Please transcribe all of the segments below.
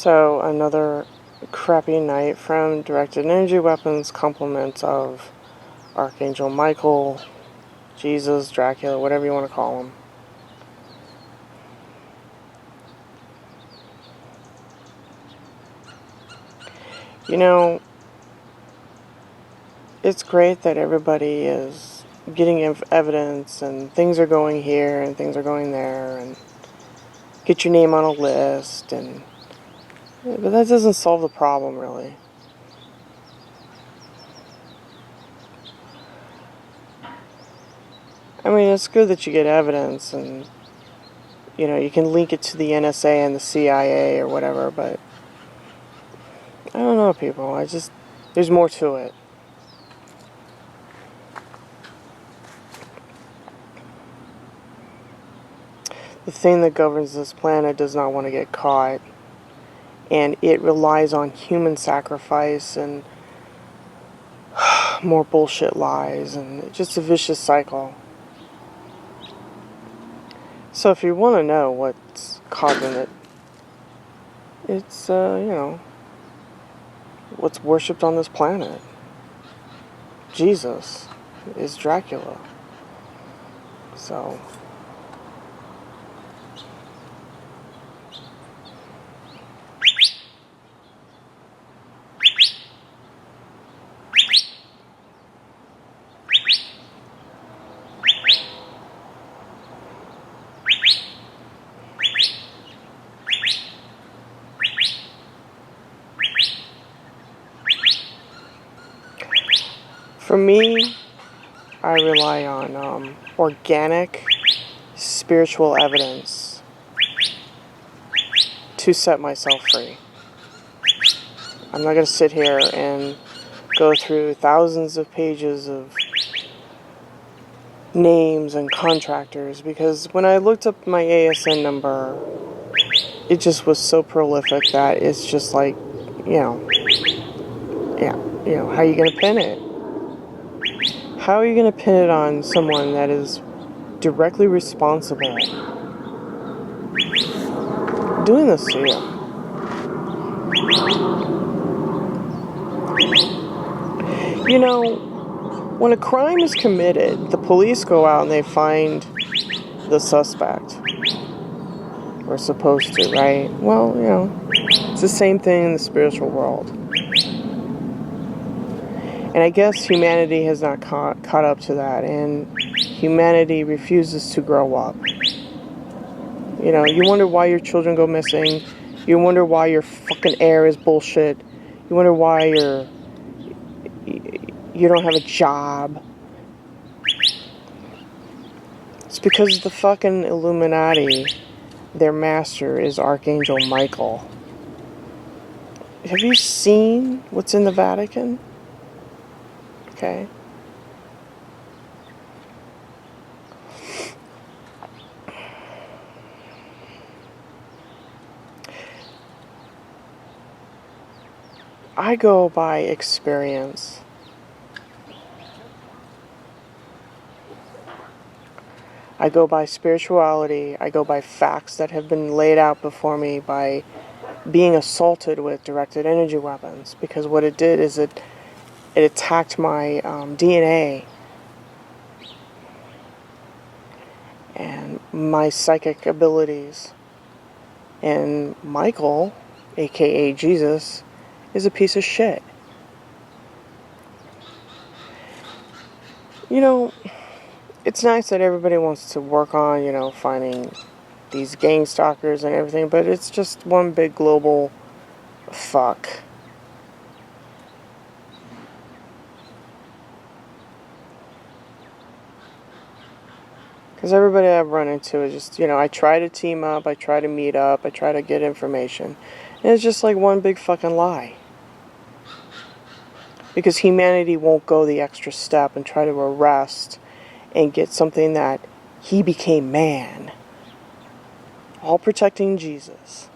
So, another crappy night from directed energy weapons, compliments of Archangel Michael, Jesus, Dracula, whatever you want to call him. You know, it's great that everybody is getting evidence and things are going here and things are going there and get your name on a list but that doesn't solve the problem, really. I mean, it's good that you get evidence and, you can link it to the NSA and the CIA or whatever, but I don't know, people. There's more to it. The thing that governs this planet does not want to get caught, and it relies on human sacrifice and more bullshit lies, and it's just a vicious cycle. So if you want to know what's causing it, it's, what's worshipped on this planet. Jesus is Dracula. So, for me, I rely on organic spiritual evidence to set myself free. I'm not going to sit here and go through thousands of pages of names and contractors, because when I looked up my ASN number, it just was so prolific that it's just like, how are you going to pin it? How are you going to pin it on someone that is directly responsible doing this to you? When a crime is committed, the police go out and they find the suspect. Or supposed to, right? Well, it's the same thing in the spiritual world. And I guess humanity has not caught up to that, and humanity refuses to grow up. You wonder why your children go missing. You wonder why your fucking air is bullshit. You wonder why you don't have a job. It's because the fucking Illuminati, their master is Archangel Michael. Have you seen what's in the Vatican? Okay. I go by experience. I go by spirituality. I go by facts that have been laid out before me by being assaulted with directed energy weapons. Because what it did is it attacked my DNA and my psychic abilities. And Michael, aka Jesus, is a piece of shit. It's nice that everybody wants to work on, finding these gang stalkers and everything, but it's just one big global fuck. Because everybody I've run into is just, I try to team up, I try to meet up, I try to get information, and it's just like one big fucking lie. Because humanity won't go the extra step and try to arrest and get something that he became man. All protecting Jesus.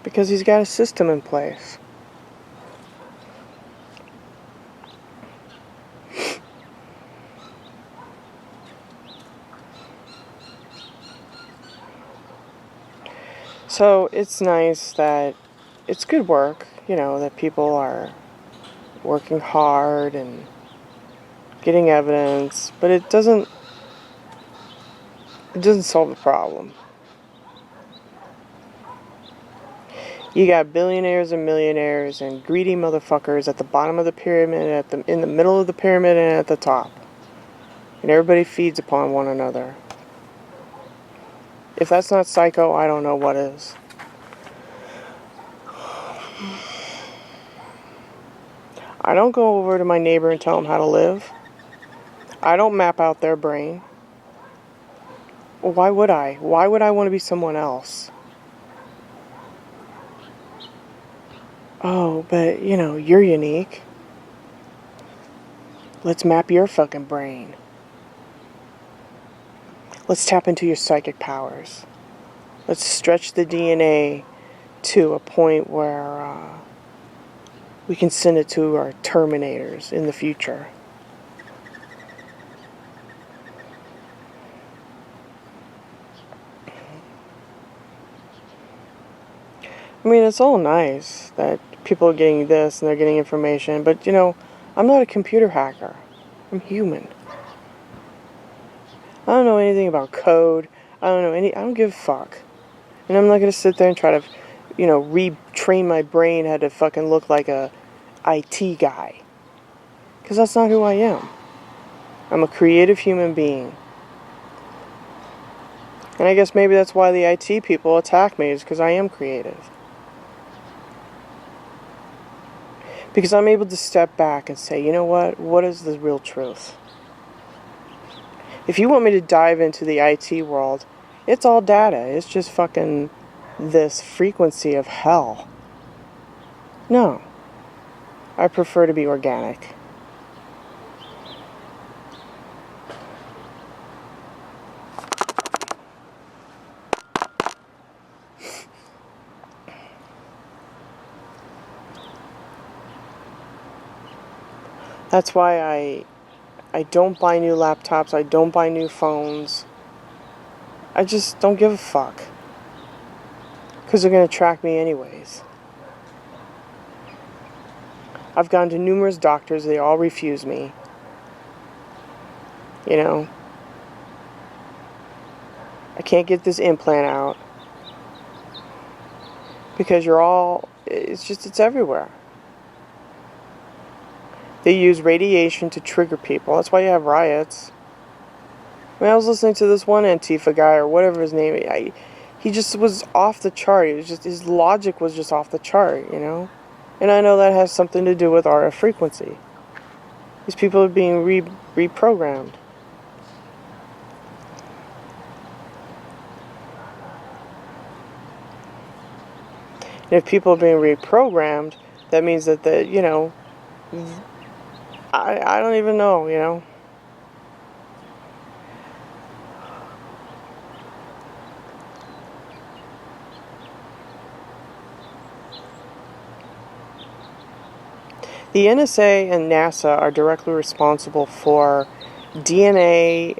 Because he's got a system in place. So it's nice that it's good work, that people are working hard and getting evidence, but it doesn't solve the problem. You got billionaires and millionaires and greedy motherfuckers at the bottom of the pyramid, in the middle of the pyramid, and at the top. And everybody feeds upon one another. If that's not psycho, I don't know what is. I don't go over to my neighbor and tell them how to live. I don't map out their brain. Well, why would I? Why would I want to be someone else? Oh, but, you're unique. Let's map your fucking brain. Let's tap into your psychic powers. Let's stretch the DNA to a point where we can send it to our terminators in the future. I mean, it's all nice that people are getting this and they're getting information, but I'm not a computer hacker. I'm human. I don't know anything about code. I don't give a fuck. And I'm not going to sit there and try to, retrain my brain how to fucking look like a IT guy. Because that's not who I am. I'm a creative human being. And I guess maybe that's why the IT people attack me, is because I am creative. Because I'm able to step back and say, you know what? What is the real truth? If you want me to dive into the IT world, it's all data. It's just fucking this frequency of hell. No. I prefer to be organic. That's why I don't buy new laptops. I don't buy new phones. I just don't give a fuck. Because they're going to track me anyways. I've gone to numerous doctors. They all refuse me. I can't get this implant out. Because it's everywhere. They use radiation to trigger people. That's why you have riots. I was listening to this one Antifa guy, or whatever his name. He just was off the chart. His logic was just off the chart, And I know that has something to do with RF frequency. These people are being reprogrammed. And if people are being reprogrammed, that means that I don't even know, The NSA and NASA are directly responsible for DNA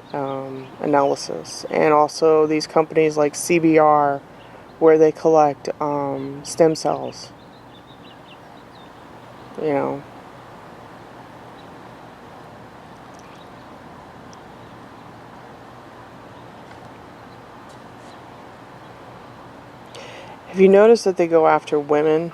analysis, and also these companies like CBR, where they collect stem cells. Have you noticed that they go after women?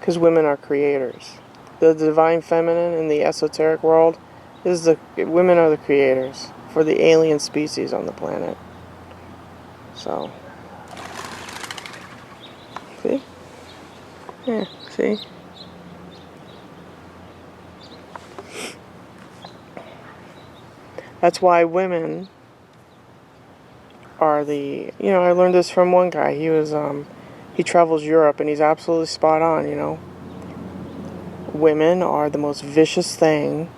Because women are creators. The divine feminine in the esoteric world women are the creators for the alien species on the planet. So, see? Yeah, see? That's why women are I learned this from one guy. He travels Europe, and he's absolutely spot on, Women are the most vicious thing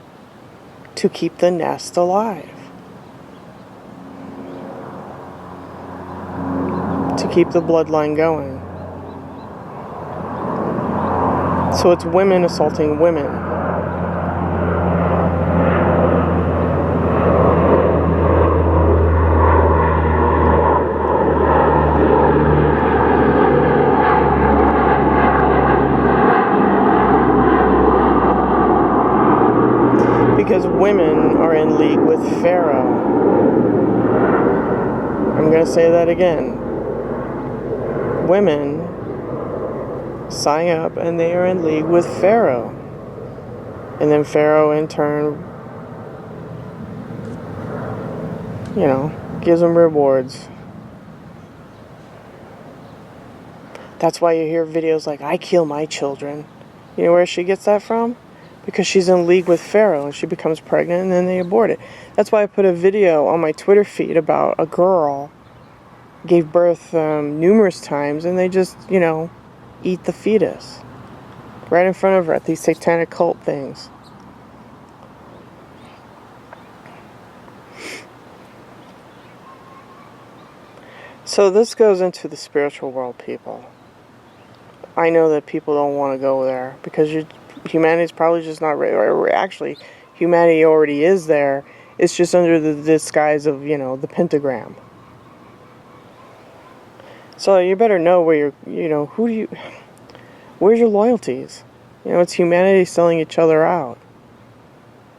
to keep the nest alive. To keep the bloodline going. So it's women assaulting women. women are in league with Pharaoh. I'm going to say that again. Women sign up and they are in league with Pharaoh. And then Pharaoh in turn, gives them rewards. That's why you hear videos like, I kill my children. You know where she gets that from? Because she's in league with Pharaoh and she becomes pregnant and then they abort it. That's why I put a video on my Twitter feed about a girl gave birth numerous times and they just, eat the fetus right in front of her at these satanic cult things. So this goes into the spiritual world, people. I know that people don't want to go there because humanity's probably just not ready. Or actually, humanity already is there. It's just under the disguise of, the pentagram. So you better know where where's your loyalties? It's humanity selling each other out.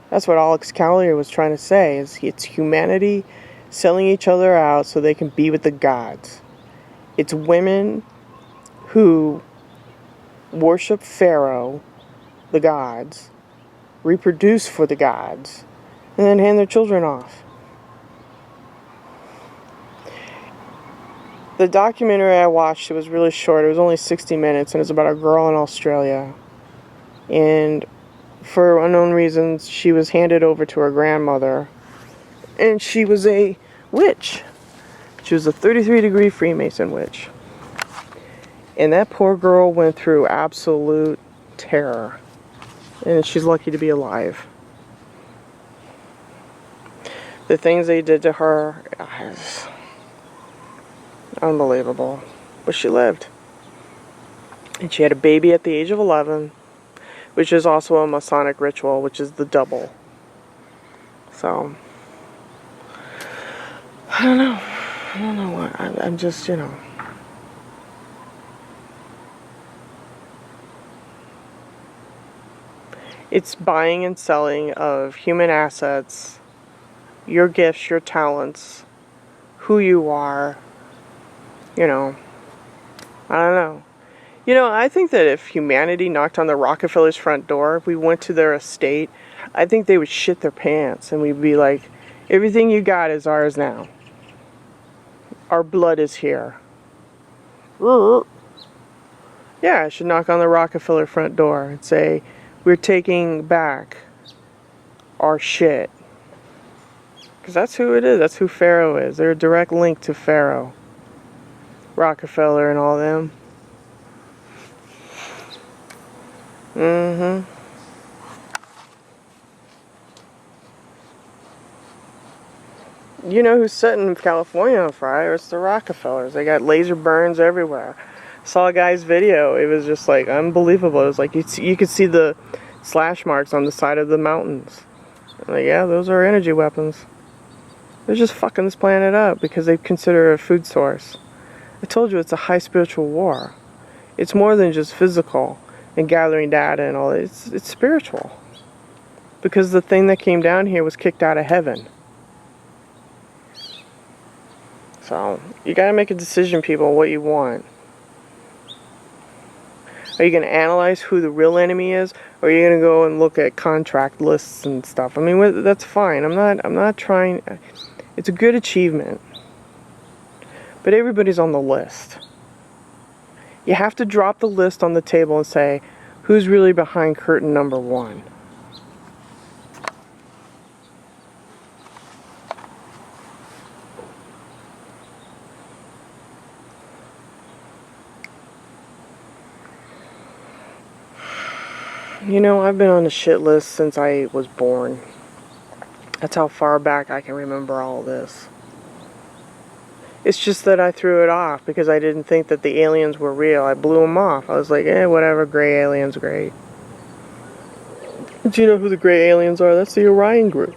That's what Alex Callier was trying to say, is it's humanity selling each other out so they can be with the gods. It's women who worship Pharaoh, the gods, reproduce for the gods, and then hand their children off. The documentary I watched, it was really short. It was only 60 minutes, and it's about a girl in Australia. And for unknown reasons, she was handed over to her grandmother, and she was a witch. She was a 33-degree Freemason witch. And that poor girl went through absolute terror. And she's lucky to be alive. The things they did to her is unbelievable. But she lived. And she had a baby at the age of 11, which is also a Masonic ritual, which is the double. So, I don't know. I'm just, It's buying and selling of human assets, your gifts, your talents, who you are, I don't know. I think that if humanity knocked on the Rockefellers' front door, if we went to their estate, I think they would shit their pants and we'd be like, everything you got is ours now. Our blood is here. Yeah, I should knock on the Rockefeller front door and say, we're taking back our shit. Because that's who it is. That's who Pharaoh is. They're a direct link to Pharaoh. Rockefeller and all them. You know who's setting California on fire? It's the Rockefellers. They got laser burns everywhere. Saw a guy's video. It was just like unbelievable. It was like you could see the slash marks on the side of the mountains. Like, yeah, those are energy weapons. They're just fucking this planet up because they consider it a food source. I told you it's a high spiritual war. It's more than just physical and gathering data and all that. It's spiritual. Because the thing that came down here was kicked out of heaven. So, you gotta make a decision, people, what you want. Are you gonna analyze who the real enemy is, or are you gonna go and look at contract lists and stuff? I mean, that's fine. I'm not trying. It's a good achievement, but everybody's on the list. You have to drop the list on the table and say, who's really behind curtain number 1? I've been on the shit list since I was born. That's how far back I can remember all this. It's just that I threw it off because I didn't think that the aliens were real. I blew them off. I was like, whatever, gray aliens, great. Do you know who the gray aliens are? That's the Orion group.